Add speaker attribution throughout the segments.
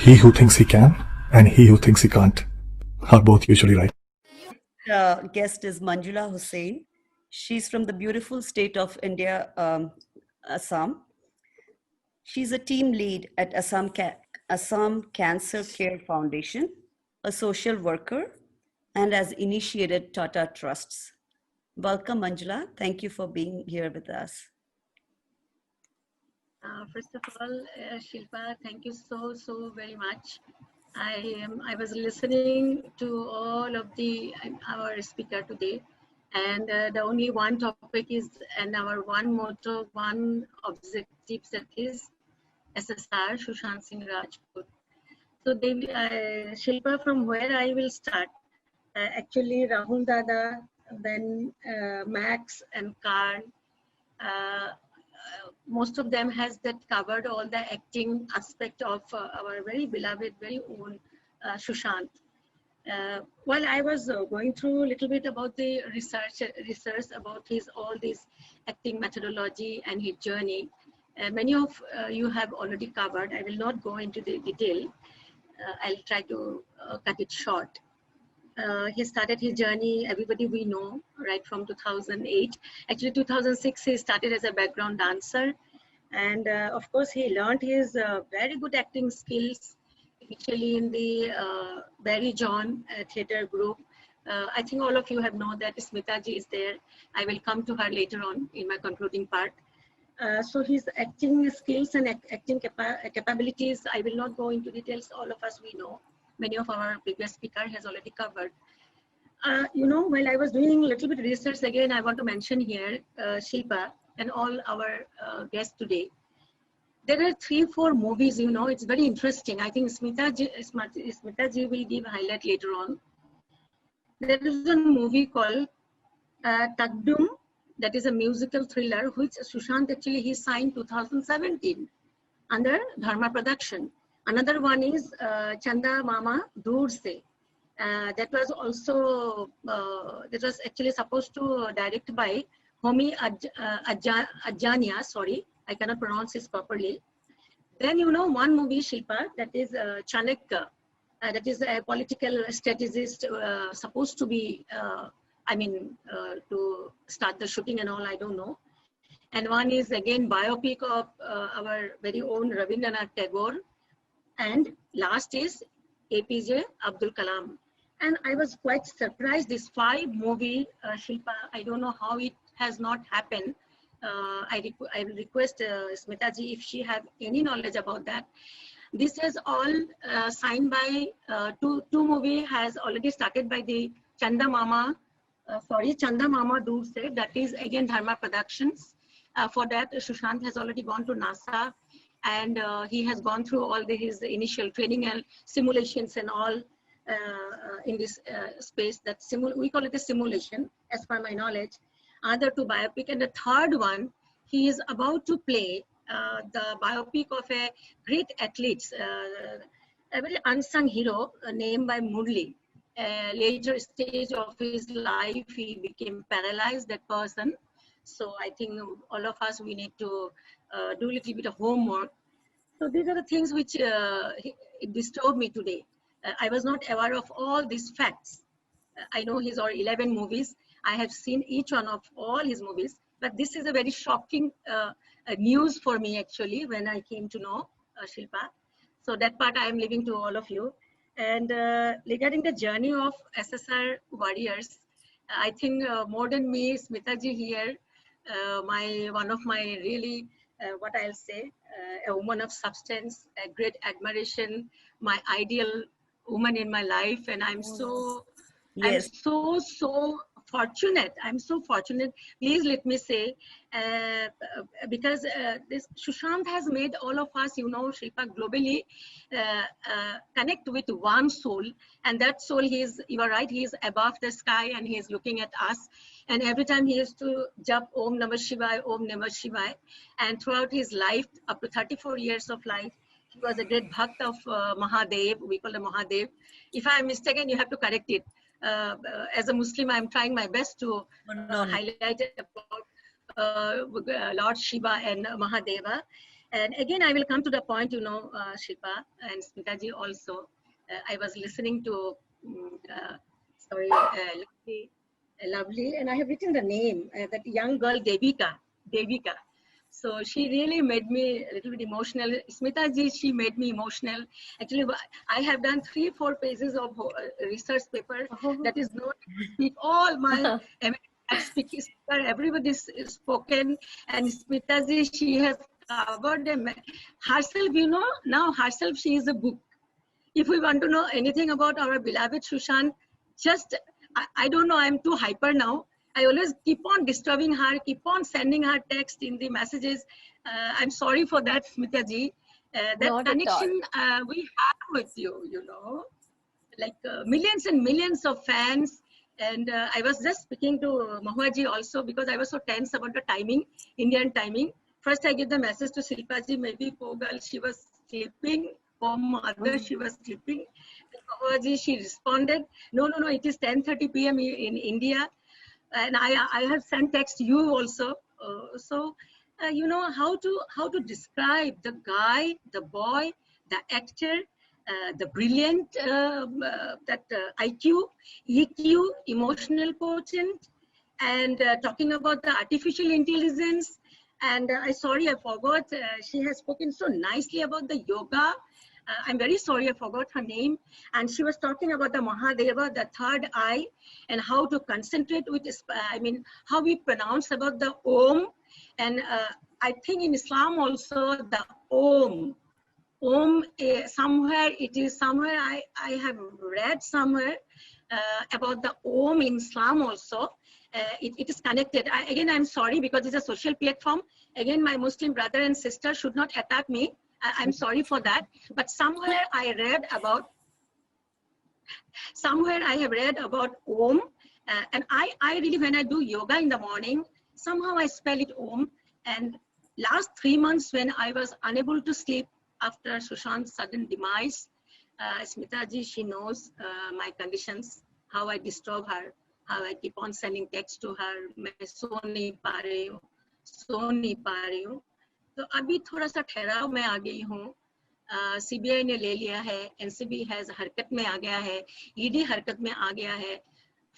Speaker 1: He who thinks he can and he who thinks he can't are both usually right.
Speaker 2: Guest is Manjula Hussain. She's from the beautiful state of India, Assam. She's a team lead at Assam Cancer Care Foundation, a social worker, and has initiated Tata Trusts. Welcome, Manjula. Thank you for being here with us.
Speaker 3: First of all, Shilpa, thank you so very much. I was listening to all of our speaker today, and the only one topic is, and our one motto, one objective that is SSR, Sushant Singh Rajput. So Shilpa, from where I will start, actually Rahul Dada, then Max and Karl, most of them has that covered all the acting aspect of our very beloved, very own Sushant. While I was going through a little bit about the research about all this acting methodology and his journey, many of you have already covered. I will not go into the detail. I'll try to cut it short. He started his journey, everybody we know, right from 2008. Actually, 2006, he started as a background dancer. And of course, he learned his very good acting skills, initially in the Barry John theater group. I think all of you have known that Smita ji is there. I will come to her later on in my concluding part. So his acting skills and acting capabilities, I will not go into details. All of us we know. Many of our previous speaker has already covered. While I was doing a little bit research again, I want to mention here, Shilpa and all our guests today. There are 3-4 movies, it's very interesting. I think Smita ji will give highlight later on. There is a movie called Takdum, that is a musical thriller, which Sushant actually he signed 2017 under Dharma Production. Another one is Chanda Mama Dur Se. That was also, that was actually supposed to direct by Homi Ajania, sorry, I cannot pronounce this properly. Then one movie, Shilpa, that is Chanakya, that is a political strategist supposed to be, to start the shooting and all, I don't know. And one is again biopic of our very own Rabindranath Tagore. And last is APJ Abdul Kalam. And I was quite surprised, this 5 movie, Shilpa, I don't know how it has not happened. I will request Smita ji if she have any knowledge about that. This is all signed by, two movie has already started by the Chanda Mama Dur Se, that is again Dharma Productions. For that, Sushant has already gone to NASA, and he has gone through all his initial training and simulations and all in this space. That we call it a simulation, as per my knowledge. Other 2 biopic, and the third one, he is about to play the biopic of a great athlete, a very unsung hero named by Murli. Later stage of his life, he became paralyzed, that person. So I think all of us, we need to do a little bit of homework. So these are the things which it disturbed me today. I was not aware of all these facts. I know his 11 movies. I have seen each one of all his movies, but this is a very shocking news for me actually when I came to know Shilpa. So that part I am leaving to all of you. And regarding the journey of SSR warriors, I think more than me, Smita ji here, one of my really, what I'll say, a woman of substance, a great admiration, my ideal woman in my life, and I'm so, yes. I'm so fortunate. I'm so fortunate. Please let me say, because this Sushant has made all of us, Shilpa, globally connect with one soul, and that soul, you are right, he is above the sky and he is looking at us. And every time he used to jump Om Namah Shivaya, Om Namah Shivaya. And throughout his life, up to 34 years of life, he was a great bhakt of Mahadev. We call him Mahadev. If I am mistaken, you have to correct it. As a Muslim, I'm trying my best to highlight about Lord Shiva and Mahadeva. And again, I will come to the point, Shilpa and Smita ji also. I was listening to, lovely, and I have written the name, that young girl, Devika. So she really made me a little bit emotional. Smita ji, she made me emotional. Actually, I have done 3-4 pages of research paper that is not speak all my speaker, everybody's spoken, and Smita ji, she has covered herself, now herself, she is a book. If we want to know anything about our beloved Sushant, just, I don't know, I'm too hyper now. I always keep on disturbing her, keep on sending her text in the messages. I'm sorry for that, Smita ji. That
Speaker 4: Not
Speaker 3: connection we have with you, like millions and millions of fans. And I was just speaking to Mahua ji also, because I was so tense about the timing, Indian timing. First, I give the message to Shilpa ji, maybe poor girl, she was sleeping. Poor mother, she was sleeping. Mahua ji, she responded, no, it is 10:30 p.m. in India. And I have sent text to you also. How to describe the guy, the boy, the actor, the brilliant IQ, EQ, emotional quotient, and talking about the artificial intelligence. And sorry, I forgot. She has spoken so nicely about the yoga. I'm very sorry, I forgot her name. And she was talking about the Mahadeva, the third eye, and how to concentrate with, how we pronounce about the Om. And I think in Islam also, the Om, somewhere I have read somewhere about the Om in Islam also. It is connected. I'm sorry, because it's a social platform. Again, my Muslim brother and sister should not attack me. I'm sorry for that. But somewhere I have read about Om. And I really, when I do yoga in the morning, somehow I spell it Om. And last 3 months, when I was unable to sleep after Sushant's sudden demise, Smita ji, she knows my conditions, how I disturb her, how I keep on sending text to her. मैं सो नहीं पा रही हूँ. तो अभी थोड़ा सा ठहराव में आ गई हूँ. CBI ने ले लिया है, NCB हरकत में आ गया है, ED हरकत में आ गया है.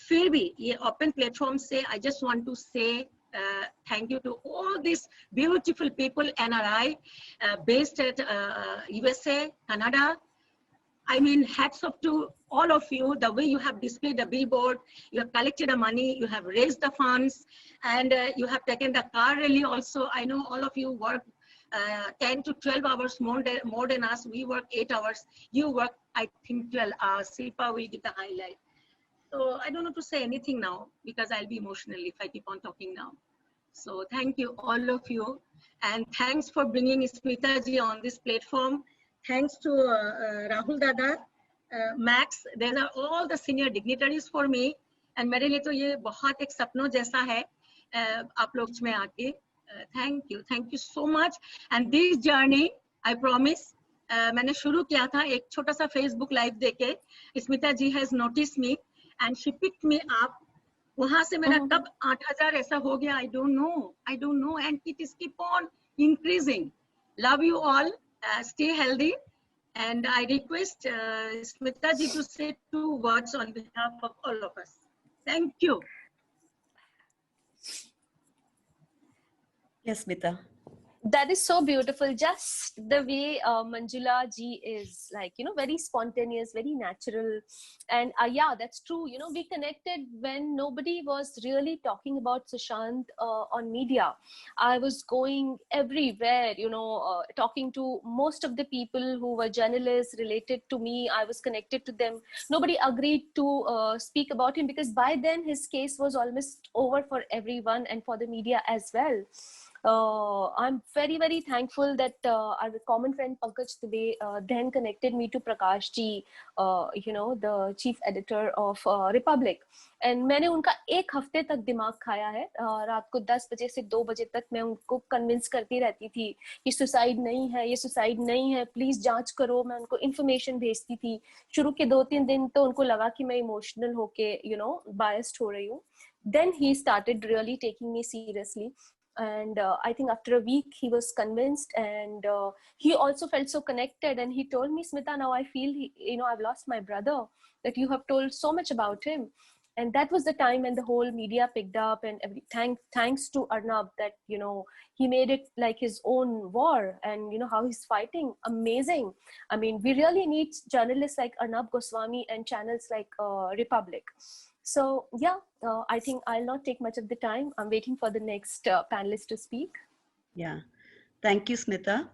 Speaker 3: फिर भी ये open platform से I just want to say thank you to all these beautiful people, NRI, based at USA, Canada. I mean, hats off to all of you, the way you have displayed the billboard, you have collected the money, you have raised the funds, and you have taken the car rally also. I know all of you work 10 to 12 hours more than us. We work 8 hours. You work, I think, 12 hours. Shilpa will give the highlight. So I don't know to say anything now, because I'll be emotional if I keep on talking now. So thank you, all of you. And thanks for bringing Smita ji on this platform. Thanks to Rahul Dada, Max. These are all the senior dignitaries for me. And मेरे लिए तो ये बहुत एक सपनों जैसा है आप लोग में आके. Thank you so much. And this journey, I promise, मैंने शुरू किया था एक छोटा सा Facebook live देके. Smita ji has noticed me and she picked me up. वहाँ से मेरा कब 8,000 ऐसा हो गया, I don't know, and it is keep on increasing. Love you all. Stay healthy, and I request Smita ji to say 2 words on behalf of all of us. Thank you.
Speaker 2: Yes, Medha.
Speaker 4: That is so beautiful. Just the way Manjula ji is, like, very spontaneous, very natural. And yeah, that's true. We connected when nobody was really talking about Sushant on media. I was going everywhere, talking to most of the people who were journalists related to me. I was connected to them. Nobody agreed to speak about him, because by then his case was almost over for everyone and for the media as well. I'm very, very thankful that our common friend Pankaj Dubey then connected me to Prakash ji, the chief editor of Republic. And मैंने उनका 1 हफ्ते तक दिमाग खाया है. रात को 10 बजे से 2 बजे तक मैं उनको कन्विंस करती रहती थी कि सुसाइड नहीं है, प्लीज जांच करो. मैं उनको इन्फॉर्मेशन भेजती थी. शुरू के 2-3 दिन तो उनको लगा कि मैं इमोशनल होके बायस्ड हो रही हूँ. Then he started really taking me seriously. And I think after a week he was convinced, and he also felt so connected, and he told me, Smita, now I feel I've lost my brother, that you have told so much about him. And that was the time when the whole media picked up, and thanks to Arnab, that he made it like his own war, and how he's fighting. Amazing. I mean, we really need journalists like Arnab Goswami and channels like Republic. So yeah, I think I'll not take much of the time. I'm waiting for the next panelist to speak.
Speaker 2: Yeah. Thank you, Smita.